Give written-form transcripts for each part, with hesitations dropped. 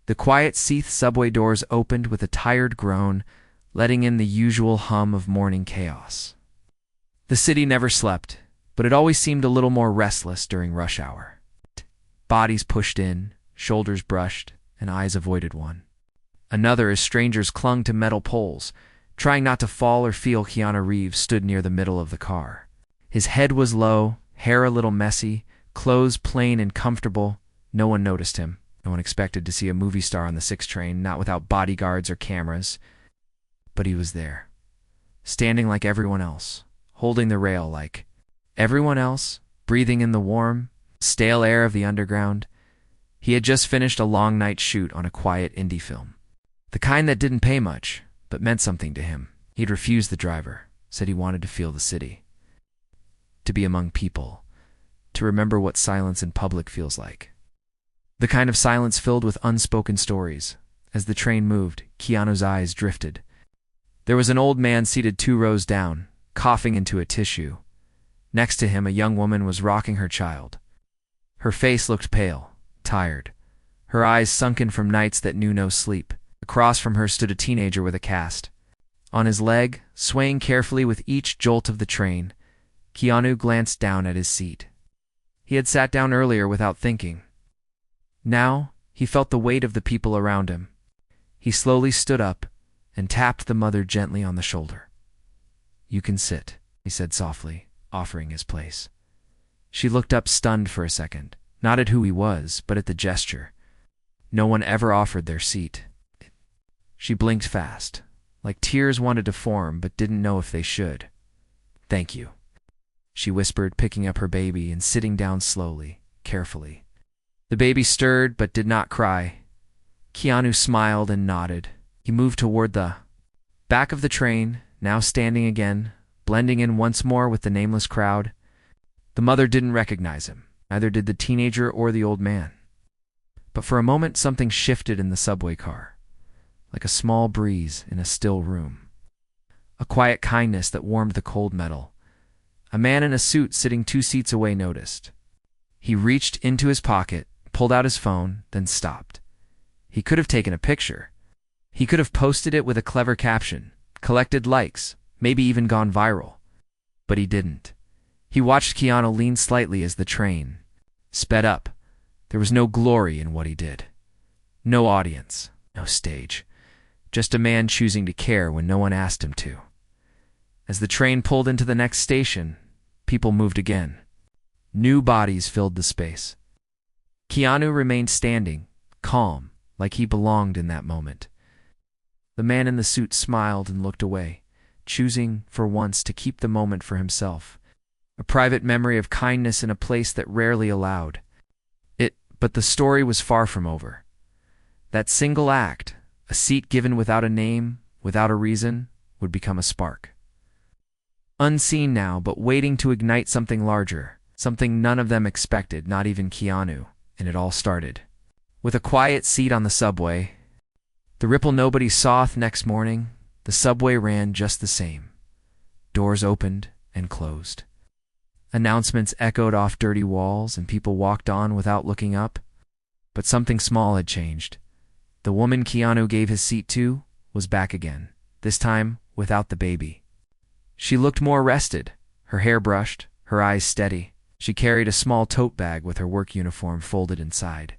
The quiet Seath subway doors opened with a tired groan, letting in the usual hum of morning chaos. The city never slept, but it always seemed a little more restless during rush hour. Bodies pushed in, shoulders brushed, and eyes avoided one another as strangers clung to metal poles, trying not to fall or feel. Keanu Reeves stood near the middle of the car. His head was low, hair a little messy, clothes plain and comfortable. No one noticed him. No one expected to see a movie star on the 6 train, not without bodyguards or cameras. But he was there, standing like everyone else, holding the rail like everyone else, breathing in the warm, stale air of the underground. He had just finished a long night shoot on a quiet indie film. The kind that didn't pay much, but meant something to him. He'd refused the driver, said he wanted to feel the city, to be among people, to remember what silence in public feels like. The kind of silence filled with unspoken stories. As the train moved, Keanu's eyes drifted. There was an old man seated 2 rows down, coughing into a tissue. Next to him, a young woman was rocking her child. Her face looked pale, tired, her eyes sunken from nights that knew no sleep. Across from her stood a teenager with a cast. On his leg, swaying carefully with each jolt of the train, Keanu glanced down at his seat. He had sat down earlier without thinking. Now, he felt the weight of the people around him. He slowly stood up and tapped the mother gently on the shoulder. "You can sit," he said softly, offering his place. She looked up stunned for a second, not at who he was, but at the gesture. No one ever offered their seat. She blinked fast, like tears wanted to form but didn't know if they should. "Thank you," she whispered, picking up her baby and sitting down slowly, carefully. The baby stirred but did not cry. Keanu smiled and nodded. He moved toward the back of the train, now standing again, blending in once more with the nameless crowd. The mother didn't recognize him, neither did the teenager or the old man. But for a moment something shifted in the subway car, like a small breeze in a still room. A quiet kindness that warmed the cold metal. A man in a suit sitting 2 seats away noticed. He reached into his pocket, pulled out his phone, then stopped. He could have taken a picture. He could have posted it with a clever caption, collected likes, maybe even gone viral. But he didn't. He watched Keanu lean slightly as the train sped up. There was no glory in what he did. No audience, no stage. Just a man choosing to care when no one asked him to. As the train pulled into the next station, people moved again. New bodies filled the space. Keanu remained standing, calm, like he belonged in that moment. The man in the suit smiled and looked away, choosing, for once, to keep the moment for himself. A private memory of kindness in a place that rarely allowed it. But the story was far from over. That single act, a seat given without a name, without a reason, would become a spark. Unseen now, but waiting to ignite something larger, something none of them expected, not even Keanu, and it all started with a quiet seat on the subway. The ripple nobody saw. Next morning, the subway ran just the same. Doors opened and closed. Announcements echoed off dirty walls, and people walked on without looking up. But something small had changed. The woman Keanu gave his seat to was back again, this time without the baby. She looked more rested, her hair brushed, her eyes steady. She carried a small tote bag with her work uniform folded inside.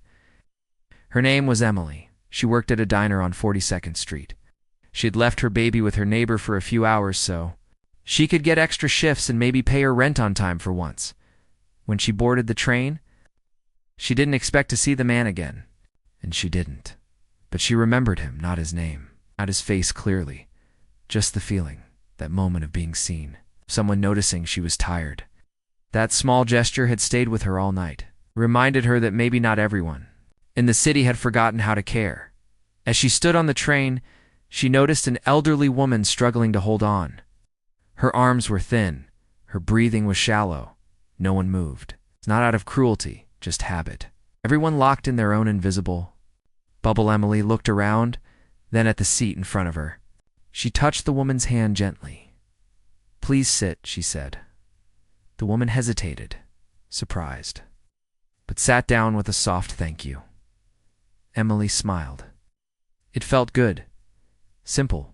Her name was Emily. She worked at a diner on 42nd Street. She had left her baby with her neighbor for a few hours so she could get extra shifts and maybe pay her rent on time for once. When she boarded the train, she didn't expect to see the man again, and she didn't. But she remembered him, not his name, not his face clearly, just the feeling, that moment of being seen, someone noticing she was tired. That small gesture had stayed with her all night, reminded her that maybe not everyone in the city had forgotten how to care. As she stood on the train, she noticed an elderly woman struggling to hold on. Her arms were thin, her breathing was shallow. No one moved. It's not out of cruelty, just habit. Everyone locked in their own invisible bubble. Emily looked around, then at the seat in front of her. She touched the woman's hand gently. "Please sit," she said. The woman hesitated, surprised, but sat down with a soft thank you. Emily smiled. It felt good. Simple.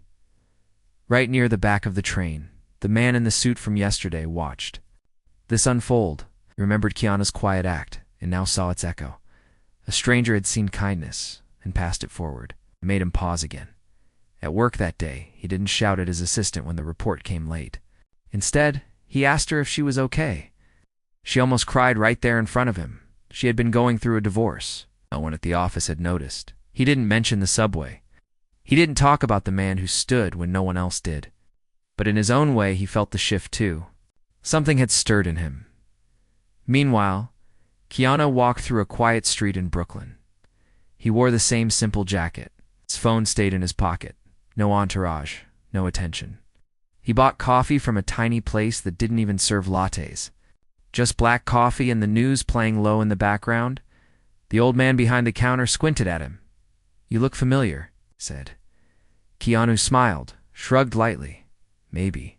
Right near the back of the train, the man in the suit from yesterday watched this unfold. He remembered Keanu's quiet act and now saw its echo. A stranger had seen kindness and passed it forward. It made him pause again. At work that day, he didn't shout at his assistant when the report came late. Instead, he asked her if she was okay. She almost cried right there in front of him. She had been going through a divorce. No one at the office had noticed. He didn't mention the subway. He didn't talk about the man who stood when no one else did. But in his own way, he felt the shift too. Something had stirred in him. Meanwhile, Keanu walked through a quiet street in Brooklyn. He wore the same simple jacket. His phone stayed in his pocket. No entourage, no attention. He bought coffee from a tiny place that didn't even serve lattes. Just black coffee and the news playing low in the background. The old man behind the counter squinted at him. "You look familiar," he said. Keanu smiled, shrugged lightly. "Maybe."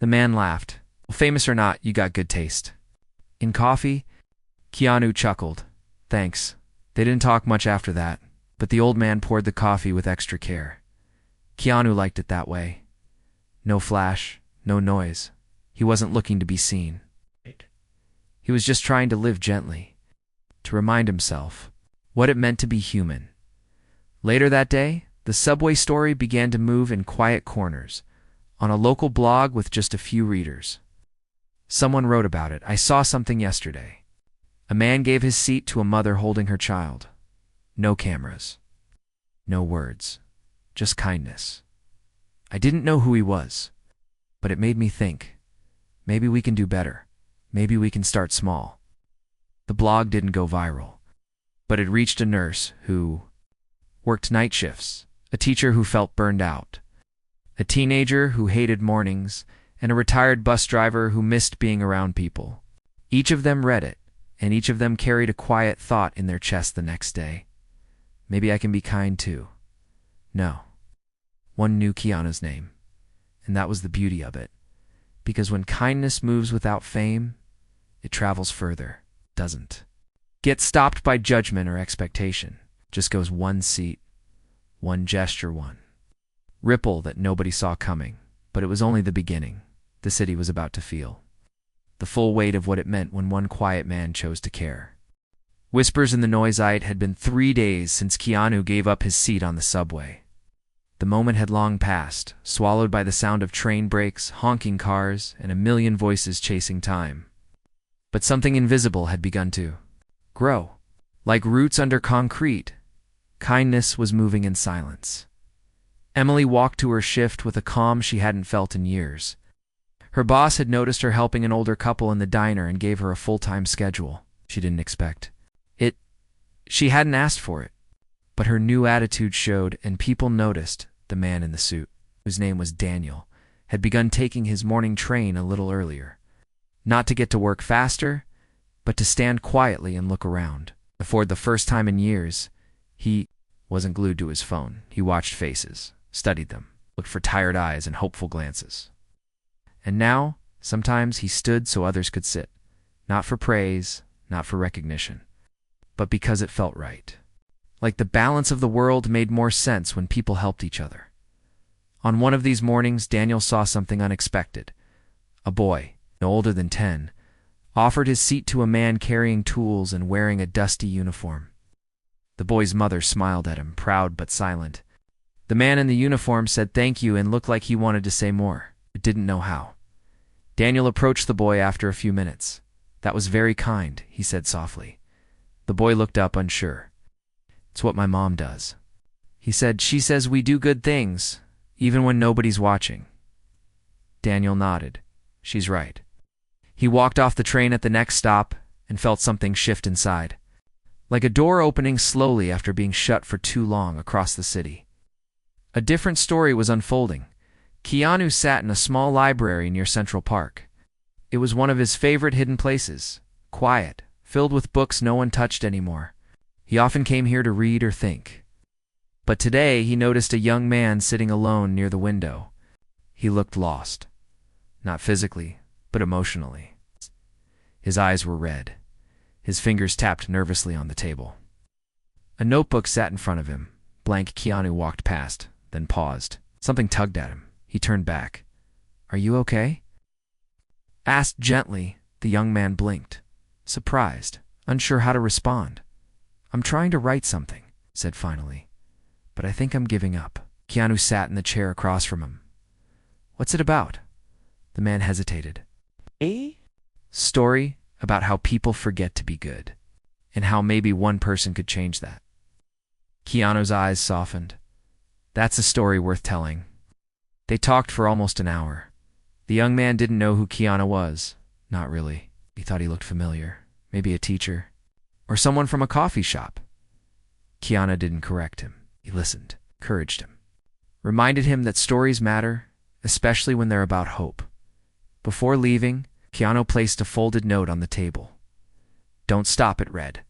The man laughed. "Well, famous or not, you got good taste." "In coffee?" Keanu chuckled. "Thanks." They didn't talk much after that, but the old man poured the coffee with extra care. Keanu liked it that way. No flash, no noise. He wasn't looking to be seen. He was just trying to live gently, to remind himself what it meant to be human. Later that day, the subway story began to move in quiet corners, on a local blog with just a few readers. Someone wrote about it. "I saw something yesterday. A man gave his seat to a mother holding her child. No cameras. No words. Just kindness. I didn't know who he was, but it made me think, maybe we can do better. Maybe we can start small." The blog didn't go viral, but it reached a nurse who worked night shifts, a teacher who felt burned out, a teenager who hated mornings, and a retired bus driver who missed being around people. Each of them read it, and each of them carried a quiet thought in their chest the next day. Maybe I can be kind too. No. One knew Keanu's name, and that was the beauty of it. Because when kindness moves without fame, it travels further, doesn't get stopped by judgment or expectation. Just goes one seat, one gesture, one ripple that nobody saw coming. But it was only the beginning. The city was about to feel the full weight of what it meant when one quiet man chose to care. Whispers in the noisite had been 3 days since Keanu gave up his seat on the subway. The moment had long passed, swallowed by the sound of train brakes, honking cars, and a million voices chasing time. But something invisible had begun to grow. Like roots under concrete, kindness was moving in silence. Emily walked to her shift with a calm she hadn't felt in years. Her boss had noticed her helping an older couple in the diner and gave her a full-time schedule. She didn't expect it. She hadn't asked for it. But her new attitude showed, and people noticed. The man in the suit, whose name was Daniel, had begun taking his morning train a little earlier. Not to get to work faster, but to stand quietly and look around. For the first time in years, he wasn't glued to his phone. He watched faces, studied them, looked for tired eyes and hopeful glances. And now, sometimes he stood so others could sit, not for praise, not for recognition, but because it felt right. Like the balance of the world made more sense when people helped each other. On one of these mornings, Daniel saw something unexpected. A boy, no older than 10, offered his seat to a man carrying tools and wearing a dusty uniform. The boy's mother smiled at him, proud but silent. The man in the uniform said thank you and looked like he wanted to say more, but didn't know how. Daniel approached the boy after a few minutes. "That was very kind," he said softly. The boy looked up, unsure. "It's what my mom does," he said. "She says we do good things, even when nobody's watching." Daniel nodded. "She's right." He walked off the train at the next stop and felt something shift inside, like a door opening slowly after being shut for too long across the city. A different story was unfolding. Keanu sat in a small library near Central Park. It was one of his favorite hidden places, quiet, filled with books no one touched anymore. He often came here to read or think. But today he noticed a young man sitting alone near the window. He looked lost. Not physically, but emotionally. His eyes were red. His fingers tapped nervously on the table. A notebook sat in front of him. Blank. Keanu walked past, then paused. Something tugged at him. He turned back. "Are you okay?" Asked gently. The young man blinked, surprised, unsure how to respond. "I'm trying to write something," said finally. "But I think I'm giving up." Keanu sat in the chair across from him. "What's it about?" The man hesitated. "A story about how people forget to be good, and how maybe one person could change that." Keanu's eyes softened. "That's a story worth telling." They talked for almost an hour. The young man didn't know who Keanu was. Not really. He thought he looked familiar. Maybe a teacher. Or someone from a coffee shop. Keanu didn't correct him. He listened, encouraged him. Reminded him that stories matter, especially when they're about hope. Before leaving, Keanu placed a folded note on the table. "Don't stop," it read.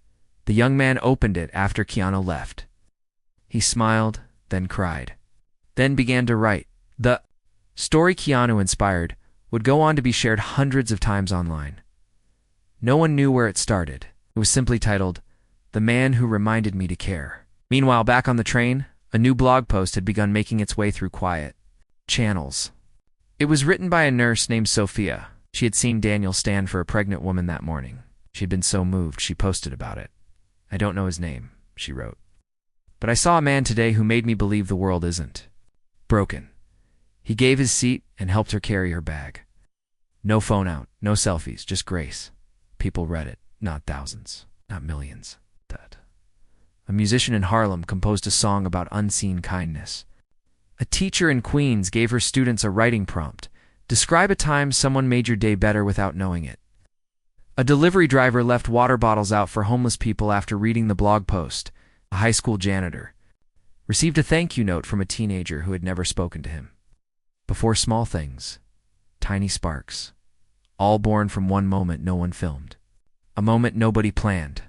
The young man opened it after Keanu left. He smiled, then cried. Then began to write. The story Keanu inspired would go on to be shared hundreds of times online. No one knew where it started. It was simply titled, "The Man Who Reminded Me to Care." Meanwhile, back on the train, a new blog post had begun making its way through quiet channels. It was written by a nurse named Sophia. She had seen Daniel stand for a pregnant woman that morning. She had been so moved, she posted about it. "I don't know his name," she wrote. "But I saw a man today who made me believe the world isn't broken. He gave his seat and helped her carry her bag. No phone out, no selfies, just grace." People read it, not thousands, not millions. A musician in Harlem composed a song about unseen kindness. A teacher in Queens gave her students a writing prompt. Describe a time someone made your day better without knowing it. A delivery driver left water bottles out for homeless people after reading the blog post. A high school janitor received a thank you note from a teenager who had never spoken to him. Before small things, tiny sparks, all born from one moment no one filmed. A moment nobody planned.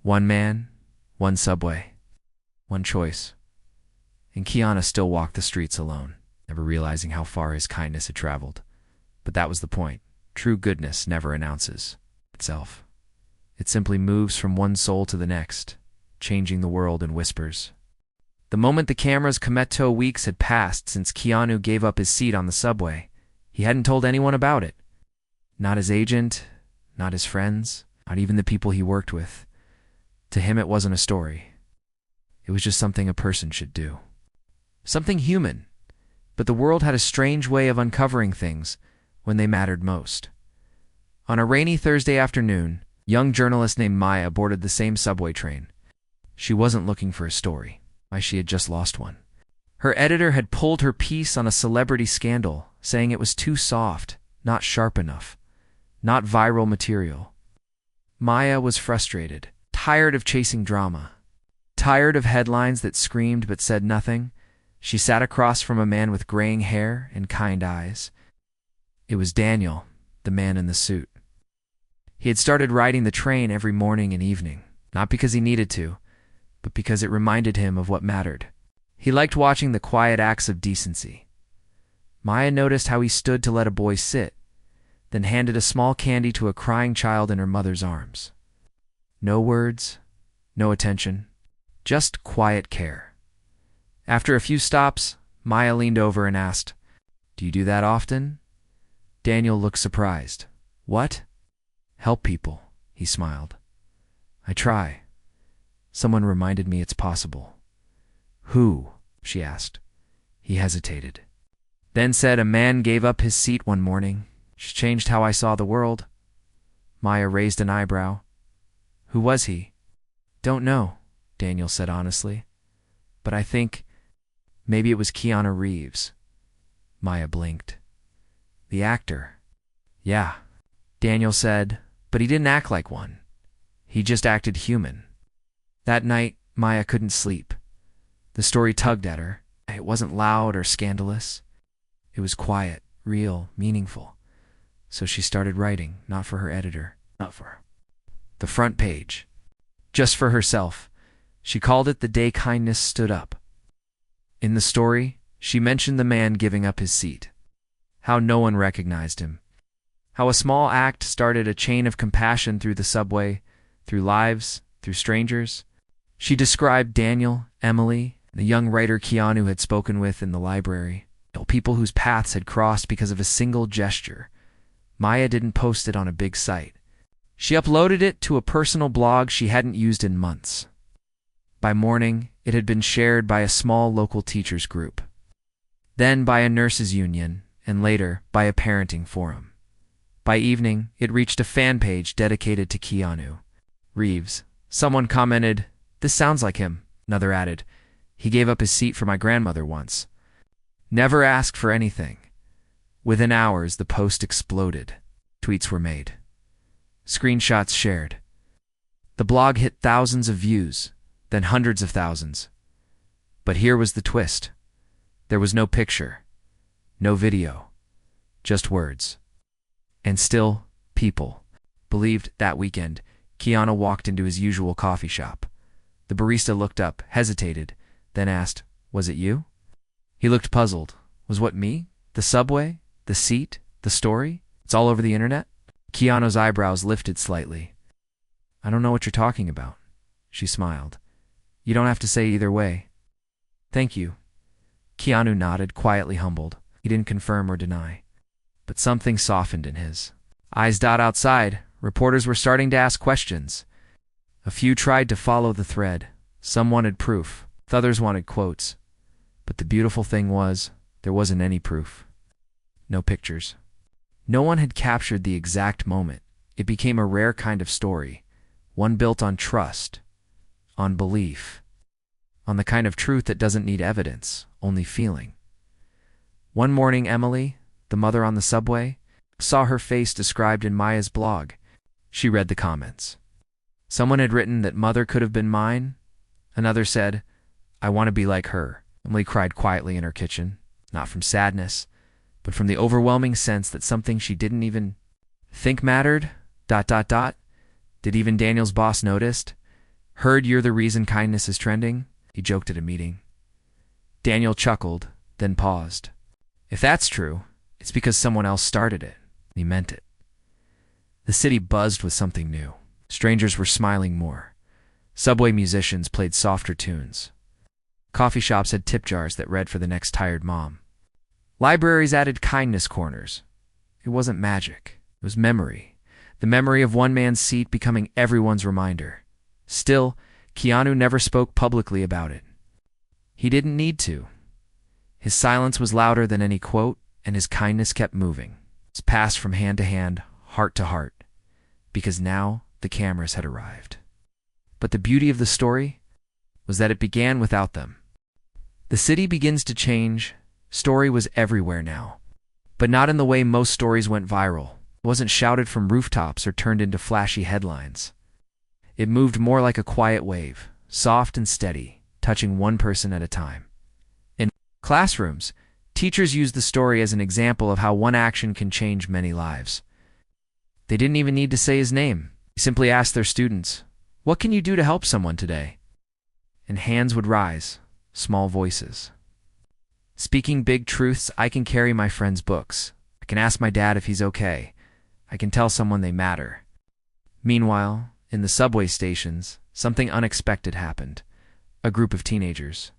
One man, one subway, one choice. And Keanu still walked the streets alone, never realizing how far his kindness had traveled. But that was the point. True goodness never announces itself. It simply moves from one soul to the next, changing the world in whispers. The moment the camera's Kometo weeks had passed since Keanu gave up his seat on the subway, he hadn't told anyone about it. Not his agent, not his friends, not even the people he worked with. To him, it wasn't a story. It was just something a person should do. Something human. But the world had a strange way of uncovering things when they mattered most. On a rainy Thursday afternoon, a young journalist named Maya boarded the same subway train. She wasn't looking for a story. Why, she had just lost one. Her editor had pulled her piece on a celebrity scandal, saying it was too soft, not sharp enough, not viral material. Maya was frustrated, tired of chasing drama, tired of headlines that screamed but said nothing. She sat across from a man with graying hair and kind eyes. It was Daniel, the man in the suit. He had started riding the train every morning and evening, not because he needed to, but because it reminded him of what mattered. He liked watching the quiet acts of decency. Maya noticed how he stood to let a boy sit, then handed a small candy to a crying child in her mother's arms. No words, no attention, just quiet care. After a few stops, Maya leaned over and asked, "Do you do that often?" Daniel looked surprised. "What?" "Help people," he smiled. "I try. Someone reminded me it's possible." "Who?" she asked. He hesitated. Then said, "A man gave up his seat one morning. She changed how I saw the world." Maya raised an eyebrow. "Who was he?" "Don't know," Daniel said honestly. "But I think maybe it was Keanu Reeves." Maya blinked. "The actor?" "Yeah," Daniel said, "but he didn't act like one. He just acted human." That night, Maya couldn't sleep. The story tugged at her. It wasn't loud or scandalous. It was quiet, real, meaningful. So she started writing, not for her editor, not for the front page, just for herself. She called it "The Day Kindness Stood Up." In the story, she mentioned the man giving up his seat, how no one recognized him, how a small act started a chain of compassion through the subway, through lives, through strangers. She described Daniel, Emily, and the young writer Keanu had spoken with in the library, people whose paths had crossed because of a single gesture. Maya didn't post it on a big site. She uploaded it to a personal blog she hadn't used in months. By morning, it had been shared by a small local teachers group, then by a nurses union, and later by a parenting forum. By evening, it reached a fan page dedicated to Keanu Reeves. Someone commented, "This sounds like him." Another added, "He gave up his seat for my grandmother once." Never asked for anything. Within hours, the post exploded. Tweets were made. Screenshots shared. The blog hit thousands of views, then hundreds of thousands. But here was the twist. There was no picture, no video, just words. And still, people believed that weekend, Keanu walked into his usual coffee shop. The barista looked up, hesitated, then asked, "Was it you?" He looked puzzled. Was what me? The subway? The seat? The story? It's all over the internet? Keanu's eyebrows lifted slightly. "I don't know what you're talking about." She smiled. "You don't have to say either way." "Thank you." Keanu nodded, quietly humbled. He didn't confirm or deny. But something softened in his eyes. Outside, reporters were starting to ask questions. A few tried to follow the thread. Some wanted proof. Others wanted quotes. But the beautiful thing was, there wasn't any proof. No pictures. No one had captured the exact moment. It became a rare kind of story, one built on trust, on belief, on the kind of truth that doesn't need evidence, only feeling. One morning, Emily, the mother on the subway, saw her face described in Maya's blog. She read the comments. Someone had written that mother could have been mine. Another said, "I want to be like her." Emily cried quietly in her kitchen, not from sadness, but from the overwhelming sense that something she didn't even think mattered. Did even Daniel's boss noticed? "Heard you're the reason kindness is trending?" he joked at a meeting. Daniel chuckled, then paused. "If that's true, it's because someone else started it." He meant it. The city buzzed with something new. Strangers were smiling more. Subway musicians played softer tunes. Coffee shops had tip jars that read for the next tired mom. Libraries added kindness corners. It wasn't magic. It was memory. The memory of one man's seat becoming everyone's reminder. Still, Keanu never spoke publicly about it. He didn't need to. His silence was louder than any quote, and his kindness kept moving. It passed from hand to hand, heart to heart, because now the cameras had arrived. But the beauty of the story was that it began without them. The city begins to change. Story was everywhere now, but not in the way most stories went viral. It wasn't shouted from rooftops or turned into flashy headlines. It moved more like a quiet wave, soft and steady, touching one person at a time. In classrooms, teachers used the story as an example of how one action can change many lives. They didn't even need to say his name. They simply asked their students, "What can you do to help someone today?" And hands would rise, small voices. Speaking big truths, I can carry my friend's books. I can ask my dad if he's okay. I can tell someone they matter. Meanwhile, in the subway stations, something unexpected happened. A group of teenagers,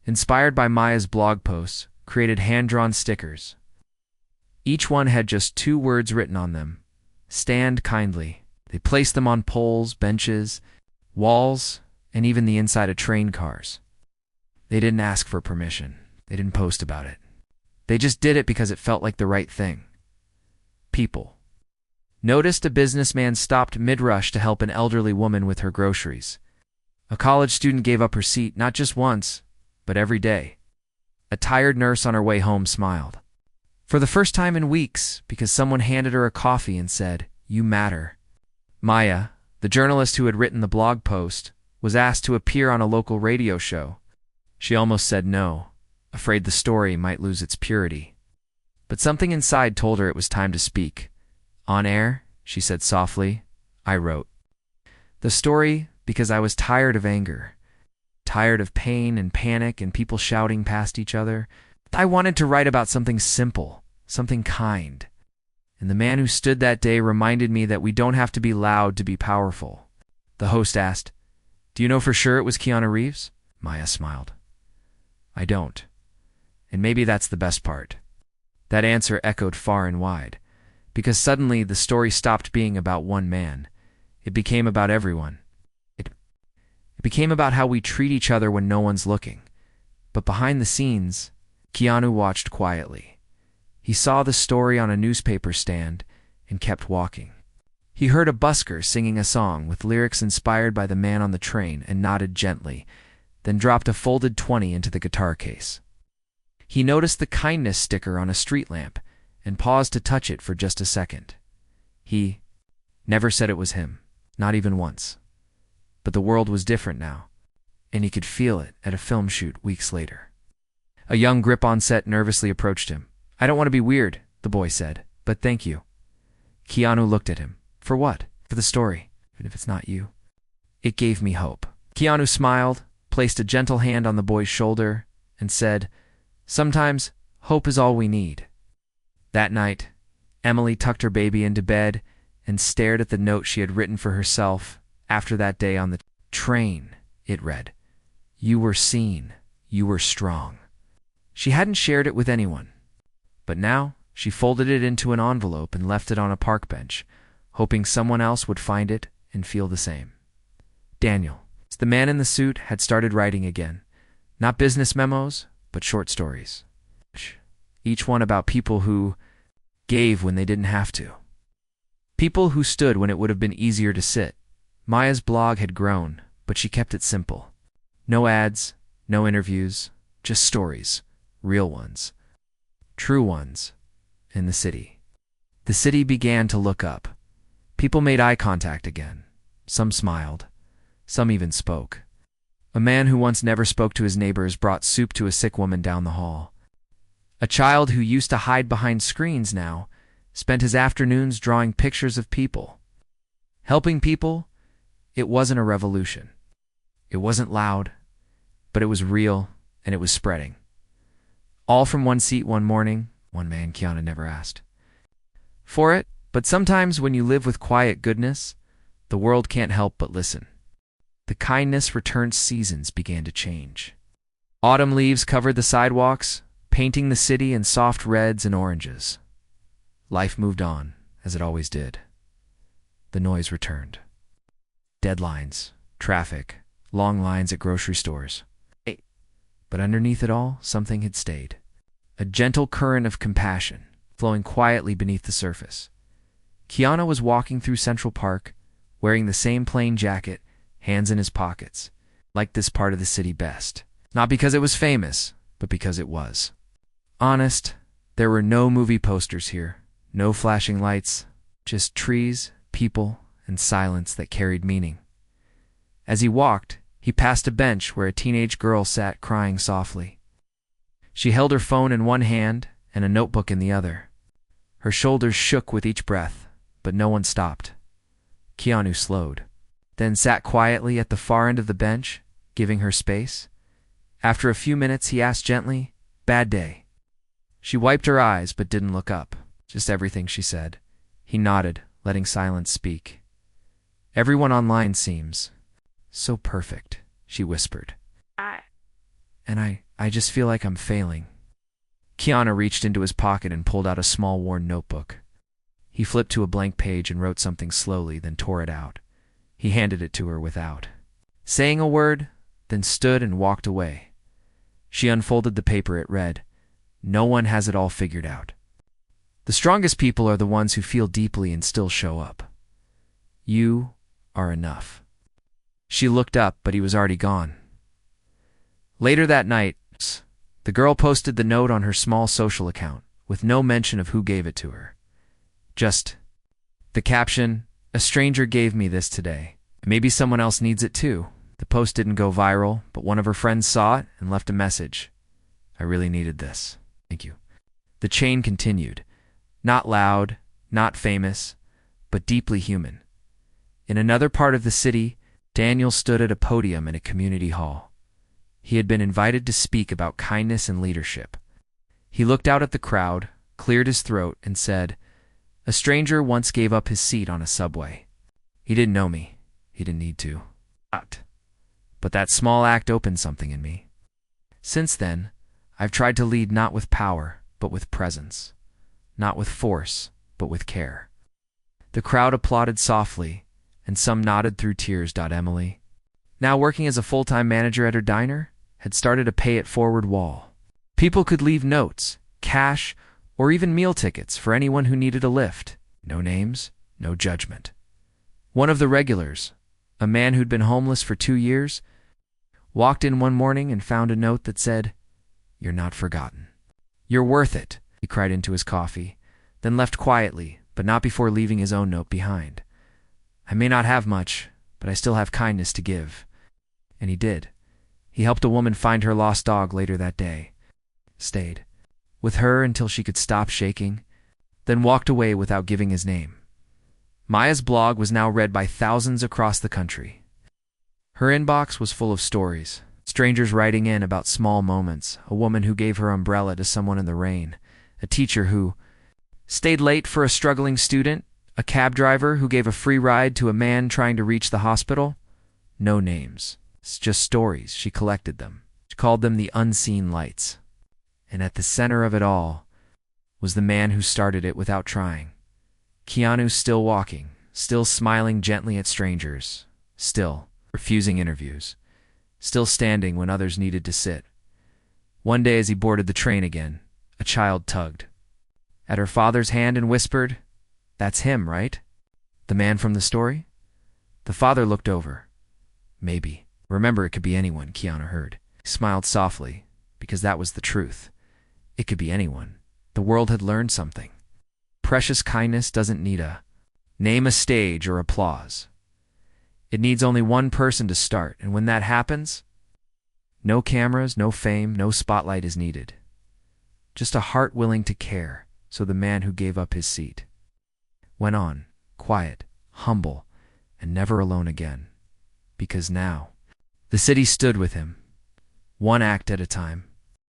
inspired by Maya's blog posts, created hand-drawn stickers. Each one had just 2 words written on them. "Stand kindly." They placed them on poles, benches, walls, and even the inside of train cars. They didn't ask for permission. They didn't post about it. They just did it because it felt like the right thing. People noticed a businessman stopped mid-rush to help an elderly woman with her groceries. A college student gave up her seat not just once, but every day. A tired nurse on her way home smiled. For the first time in weeks, because someone handed her a coffee and said, "You matter." Maya, the journalist who had written the blog post, was asked to appear on a local radio show. She almost said no, afraid the story might lose its purity. But something inside told her it was time to speak. "On air," she said softly, "I wrote the story because I was tired of anger, tired of pain and panic and people shouting past each other. I wanted to write about something simple, something kind. And the man who stood that day reminded me that we don't have to be loud to be powerful." The host asked, Do you know for sure it was Keanu Reeves? Maya smiled. I don't. And maybe that's the best part. That answer echoed far and wide, because suddenly the story stopped being about one man. It became about everyone. It became about how we treat each other when no one's looking. But behind the scenes, Keanu watched quietly. He saw the story on a newspaper stand and kept walking. He heard a busker singing a song with lyrics inspired by the man on the train and nodded gently, then dropped a folded 20 into the guitar case. He noticed the kindness sticker on a street lamp and paused to touch it for just a second. He never said it was him, not even once. But the world was different now, and he could feel it at a film shoot weeks later. A young grip on set nervously approached him. I don't want to be weird, the boy said, but thank you. Keanu looked at him. For what? For the story, even if it's not you. It gave me hope. Keanu smiled, placed a gentle hand on the boy's shoulder, and said, sometimes hope is all we need. That night, Emily tucked her baby into bed and stared at the note she had written for herself after that day on the train. It read, You were seen. You were strong. She hadn't shared it with anyone, but now she folded it into an envelope and left it on a park bench, hoping someone else would find it and feel the same. Daniel, the man in the suit, had started writing again. Not business memos, but short stories. Each one about people who gave when they didn't have to. People who stood when it would have been easier to sit. Maya's blog had grown, but she kept it simple. No ads, no interviews, just stories, real ones, true ones, in the city. The city began to look up. People made eye contact again. Some smiled. Some even spoke. A man who once never spoke to his neighbors brought soup to a sick woman down the hall. A child who used to hide behind screens now spent his afternoons drawing pictures of people. Helping people, it wasn't a revolution. It wasn't loud, but it was real, and it was spreading. All from one seat one morning, one man Keanu never asked for it, but sometimes when you live with quiet goodness, the world can't help but listen. The kindness returned seasons began to change. Autumn leaves covered the sidewalks, painting the city in soft reds and oranges. Life moved on, as it always did. The noise returned. Deadlines, traffic, long lines at grocery stores. But underneath it all, something had stayed. A gentle current of compassion, flowing quietly beneath the surface. Keanu was walking through Central Park, wearing the same plain jacket, hands in his pockets, liked this part of the city best. Not because it was famous, but because it was. Honest, there were no movie posters here, no flashing lights, just trees, people, and silence that carried meaning. As he walked, he passed a bench where a teenage girl sat crying softly. She held her phone in one hand and a notebook in the other. Her shoulders shook with each breath, but no one stopped. Keanu slowed, then sat quietly at the far end of the bench, giving her space. After a few minutes, he asked gently, "Bad day?" She wiped her eyes but didn't look up. Just everything, she said. He nodded, letting silence speak. Everyone online seems so perfect, she whispered. I just feel like I'm failing. Keanu reached into his pocket and pulled out a small worn notebook. He flipped to a blank page and wrote something slowly, then tore it out. He handed it to her without saying a word, then stood and walked away. She unfolded the paper. It read, "No one has it all figured out. The strongest people are the ones who feel deeply and still show up. You are enough." She looked up, but he was already gone. Later that night, the girl posted the note on her small social account, with no mention of who gave it to her. Just the caption, "A stranger gave me this today. Maybe someone else needs it too." The post didn't go viral, but one of her friends saw it and left a message. "I really needed this. Thank you." The chain continued. Not loud, not famous, but deeply human. In another part of the city, Daniel stood at a podium in a community hall. He had been invited to speak about kindness and leadership. He looked out at the crowd, cleared his throat, and said, "A stranger once gave up his seat on a subway. He didn't know me. He didn't need to. but that small act opened something in me. Since then, I've tried to lead not with power, but with presence. Not with force, but with care. The crowd applauded softly, and some nodded through tears. Emily, now working as a full-time manager at her diner, had started a pay-it-forward wall. People could leave notes, cash, or even meal tickets for anyone who needed a lift. No names, no judgment. One of the regulars, a man who'd been homeless for 2 years, walked in one morning and found a note that said, "You're not forgotten. You're worth it," he cried into his coffee, then left quietly, but not before leaving his own note behind. "I may not have much, but I still have kindness to give." And he did. He helped a woman find her lost dog later that day, stayed with her until she could stop shaking, then walked away without giving his name. Maya's blog was now read by thousands across the country. Her inbox was full of stories, strangers writing in about small moments, a woman who gave her umbrella to someone in the rain, a teacher who stayed late for a struggling student, a cab driver who gave a free ride to a man trying to reach the hospital. No names, just stories. She collected them. She called them the unseen lights. And at the center of it all was the man who started it without trying. Keanu, still walking, still smiling gently at strangers, still refusing interviews, still standing when others needed to sit. One day as he boarded the train again, a child tugged at her father's hand and whispered, "That's him, right? The man from the story?" The father looked over. "Maybe. Remember, it could be anyone," Keanu heard. He smiled softly, because that was the truth. It could be anyone. The world had learned something. Precious kindness doesn't need a name, a stage, or applause. It needs only one person to start, and when that happens, no cameras, no fame, no spotlight is needed. Just a heart willing to care. So the man who gave up his seat went on, quiet, humble, and never alone again. Because now, the city stood with him, one act at a time.